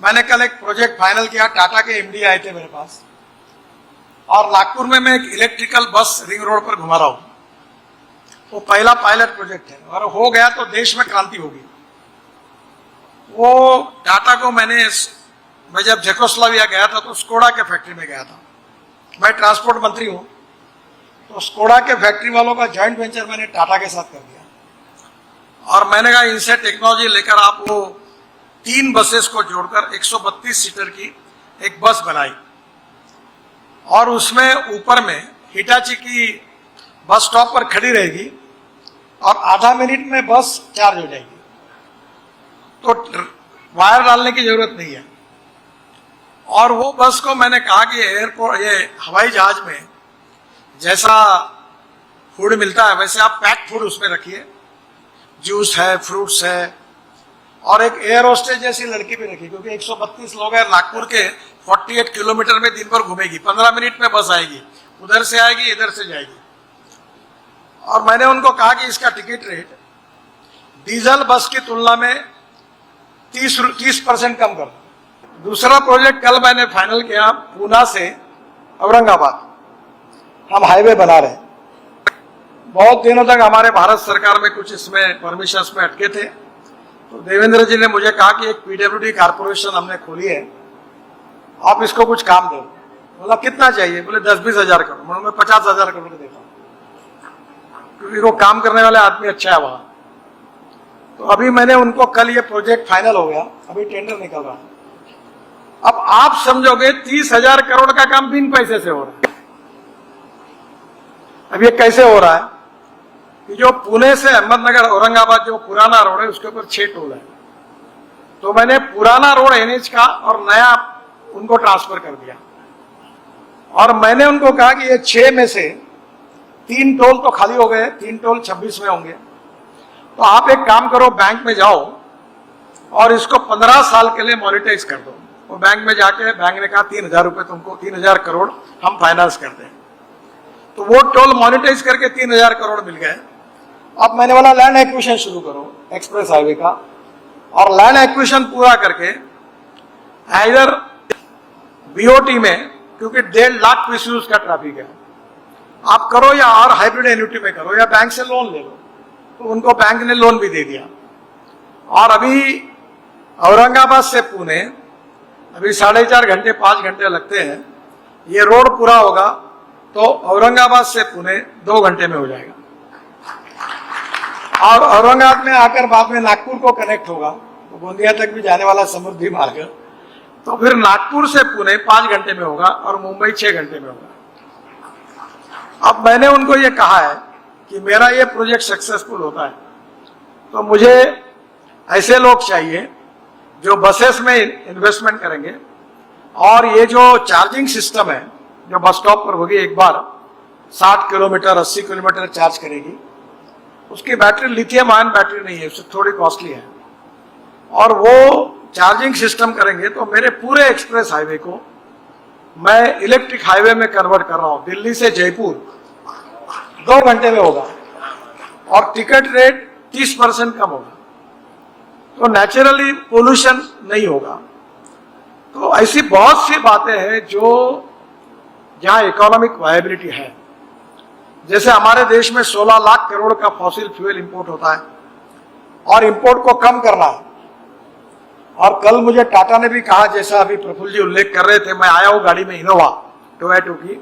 मैंने कल एक प्रोजेक्ट फाइनल किया, टाटा के एमडी आए थे मेरे पास, और नागपुर में मैं एक इलेक्ट्रिकल बस रिंग रोड पर घुमा रहा हूं। वो पहला पायलट प्रोजेक्ट है और हो गया तो देश में क्रांति होगी। वो टाटा को मैं जब चेकोस्लोवाकिया गया था तो स्कोडा के फैक्ट्री में गया था। मैं ट्रांसपोर्ट मंत्री हूं, तो स्कोडा के फैक्ट्री वालों का जॉइंट वेंचर मैंने टाटा के साथ कर दिया और मैंने कहा इनसे टेक्नोलॉजी लेकर आप वो 3 बसेस को जोड़कर 132 सीटर की एक बस बनाई और उसमें ऊपर में हिटाची की बस स्टॉप पर खड़ी रहेगी और आधा मिनट में बस चार्ज हो जाएगी, तो वायर डालने की जरूरत नहीं है। और वो बस को मैंने कहा कि एयरपोर्ट, ये हवाई जहाज में जैसा फूड मिलता है वैसे आप पैक फूड उसमें रखिए, जूस है, फ्रूट्स है, और एक एयर होस्टेज जैसी लड़की भी रखी, क्योंकि 132 लोग हैं। नागपुर के 48 किलोमीटर में दिन भर घूमेगी, 15 मिनट में बस आएगी, उधर से आएगी इधर से जाएगी। और मैंने उनको कहा कि इसका टिकट रेट डीजल बस की तुलना में 30% कम कर दो। दूसरा प्रोजेक्ट कल मैंने फाइनल किया, पूना से औरंगाबाद हम हाईवे बना रहे हैं। बहुत दिनों तक हमारे भारत सरकार में कुछ इसमें परमिशंस में अटके थे, तो देवेंद्र जी ने मुझे कहा कि एक पीडब्ल्यूडी कारपोरेशन हमने खोली है, आप इसको कुछ काम दो। बोला कितना चाहिए? बोले 10-20 हजार करोड़। बोला मैं 50,000 करोड़ देता हूँ, क्योंकि वो काम करने वाले आदमी अच्छा है वहां। तो अभी मैंने उनको कल ये प्रोजेक्ट फाइनल हो गया, अभी टेंडर निकल रहा है। अब आप समझोगे 30,000 करोड़ का काम बिन पैसे से हो रहा है। अब ये कैसे हो रहा है कि जो पुणे से अहमदनगर औरंगाबाद जो पुराना रोड है उसके ऊपर 6 टोल है, तो मैंने पुराना रोड एनएच का और नया उनको ट्रांसफर कर दिया और मैंने उनको कहा कि ये 6 में से 3 टोल तो खाली हो गए, 3 टोल 26 में होंगे, तो आप एक काम करो, बैंक में जाओ और इसको 15 साल के लिए मॉनिटाइज कर दो। वो बैंक में जाके बैंक ने कहा 3,000 रुपए तुमको, 3,000 करोड़ हम फाइनेंस कर दें। तो वो टोल मॉनिटाइज करके 3,000 करोड़ मिल गए। अब मैंने बोला लैंड एक्विजिशन शुरू करो एक्सप्रेस हाईवे का, और लैंड एक्विजिशन पूरा करके इधर बीओटी में, क्योंकि 1.5 लाख पीसीयूज का ट्रैफिक है, आप करो या और हाइब्रिड एन्युटी में करो या बैंक से लोन ले लो। तो उनको बैंक ने लोन भी दे दिया। और अभी औरंगाबाद से पुणे अभी 4.5 घंटे 5 घंटे लगते हैं। ये रोड पूरा होगा तो औरंगाबाद से पुणे 2 घंटे में हो जाएगा, और औरंगाबाद में आकर बाद में नागपुर को कनेक्ट होगा, तो गोंदिया तक भी जाने वाला समृद्धि मार्ग, तो फिर नागपुर से पुणे 5 घंटे में होगा और मुंबई 6 घंटे में होगा। अब मैंने उनको ये कहा है कि मेरा ये प्रोजेक्ट सक्सेसफुल होता है तो मुझे ऐसे लोग चाहिए जो बसेस में इन्वेस्टमेंट करेंगे, और ये जो चार्जिंग सिस्टम है जो बस स्टॉप पर होगी, एक बार 60 किलोमीटर 80 किलोमीटर चार्ज करेगी, उसकी बैटरी लिथियम आयन बैटरी नहीं है, उससे थोड़ी कॉस्टली है, और वो चार्जिंग सिस्टम करेंगे तो मेरे पूरे एक्सप्रेस हाईवे को मैं इलेक्ट्रिक हाईवे में कन्वर्ट कर रहा हूं। दिल्ली से जयपुर 2 घंटे में होगा और टिकट रेट 30% कम होगा, तो नेचुरली पोल्यूशन नहीं होगा। तो ऐसी बहुत सी बातें हैं जो जहां इकोनॉमिक वायबिलिटी है। जैसे हमारे देश में 16 लाख करोड़ का फॉसिल फ्यूल इंपोर्ट होता है और इंपोर्ट को कम करना है। और कल मुझे टाटा ने भी कहा, जैसा अभी प्रफुल्ल जी उल्लेख कर रहे थे, मैं आया हूं गाड़ी में इनोवा टोयोटा की,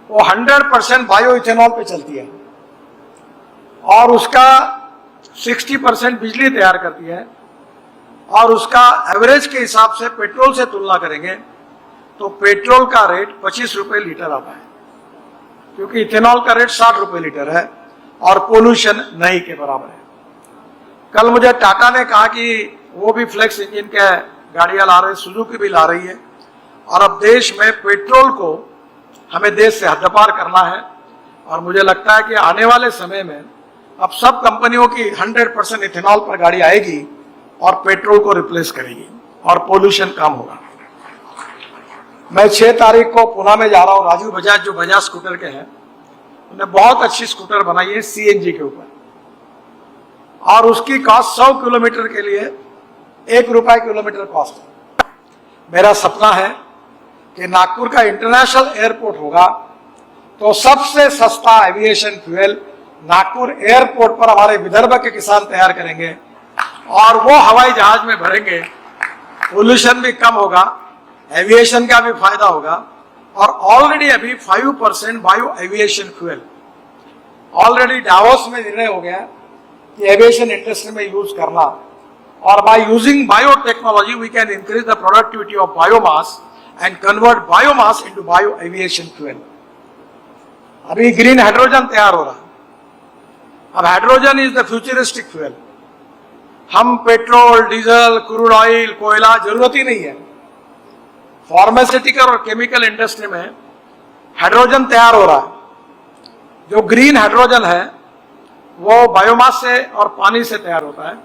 वो 100% बायो इथेनॉल पे चलती है और उसका 60% बिजली तैयार करती है, और उसका एवरेज के हिसाब से पेट्रोल से तुलना करेंगे तो पेट्रोल का रेट 25 रुपए लीटर आता है, क्योंकि इथेनॉल का रेट 60 रुपए लीटर है और पोल्यूशन नहीं के बराबर है। कल मुझे टाटा ने कहा कि वो भी फ्लेक्स इंजन के गाड़ियां ला रहे, सुजुकी भी ला रही है, और अब देश में पेट्रोल को हमें देश से हद्दपार करना है। और मुझे लगता है कि आने वाले समय में अब सब कंपनियों की 100% इथेनॉल पर गाड़ी आएगी और पेट्रोल को रिप्लेस करेगी और पोल्यूशन कम होगा। मैं 6 तारीख को पुणे में जा रहा हूं। राजू बजाज जो बजाज स्कूटर के हैं, उन्होंने बहुत अच्छी स्कूटर बनाई है सीएनजी के ऊपर, और उसकी कॉस्ट 100 किलोमीटर के लिए 1 रुपया किलोमीटर कॉस्ट है। मेरा सपना है कि नागपुर का इंटरनेशनल एयरपोर्ट होगा तो सबसे सस्ता एविएशन फ्यूल नागपुर एयरपोर्ट पर हमारे विदर्भ के किसान तैयार करेंगे और वो हवाई जहाज में भरेंगे। पोल्यूशन भी कम होगा, एविएशन का भी फायदा होगा। और ऑलरेडी अभी 5% bio aviation fuel already Davos में निर्णय हो गया कि एविएशन इंडस्ट्री में यूज करना, और by using biotechnology we can increase the productivity of biomass and convert biomass into bio aviation fuel. अभी ग्रीन हाइड्रोजन तैयार हो रहा है। अब hydrogen is the futuristic fuel. हम पेट्रोल, डीजल, क्रूड ऑयल, कोयला जरूरत ही नहीं है। फार्मास्यूटिकल और केमिकल इंडस्ट्री में हाइड्रोजन तैयार हो रहा है। जो ग्रीन हाइड्रोजन है वो बायोमास से और पानी से तैयार होता है।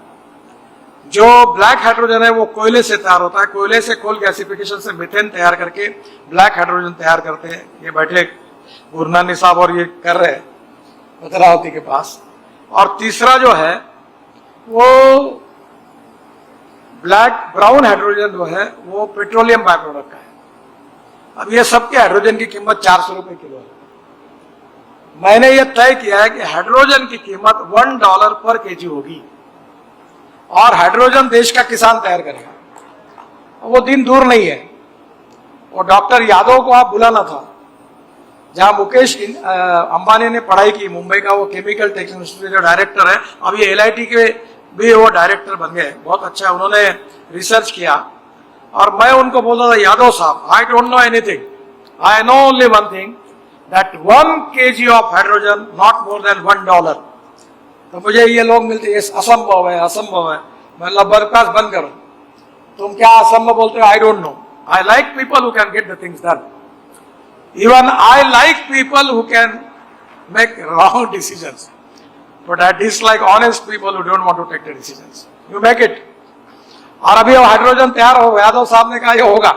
जो ब्लैक हाइड्रोजन है वो कोयले से तैयार होता है। कोयले से कोल गैसिफिकेशन से मीथेन तैयार करके ब्लैक हाइड्रोजन तैयार करते हैं। ये बैठे गुरनानी साहब और ये कर रहे हैं भद्रावती के पास। और तीसरा जो है वो ब्राउन हाइड्रोजन जो है वो पेट्रोलियम बाय प्रोडक्ट का है। अब ये सबके हाइड्रोजन की कीमत 400 रुपए किलो है। मैंने ये तय किया है कि हाइड्रोजन की कीमत $1 पर केजी होगी और हाइड्रोजन देश का किसान तैयार करेगा। वो दिन दूर नहीं है। और डॉक्टर यादव को आप बुलाना था, जहां मुकेश अंबानी ने पढ़ाई की, मुंबई का वो केमिकल टेक्नोलॉजी जो डायरेक्टर है, अब ये LIT के भी वो डायरेक्टर बन गए। बहुत अच्छा उन्होंने रिसर्च किया। और मैं उनको बोलता था, यादव साहब, I don't know anything, I know only one thing, that 1 kg of hydrogen not more than $1। तो मुझे ये लोग मिलते, ये असंभव है, असंभव है। मतलब बरकास बंद करो, तुम क्या असंभव बोलते हो? I don't know. I like people who can get the things done. Even I like people who can make wrong decisions, but I dislike honest people who don't want to take the decisions. You make it. और अभी hydrogen तैयार हो, यादव साहब ने कहा ये होगा।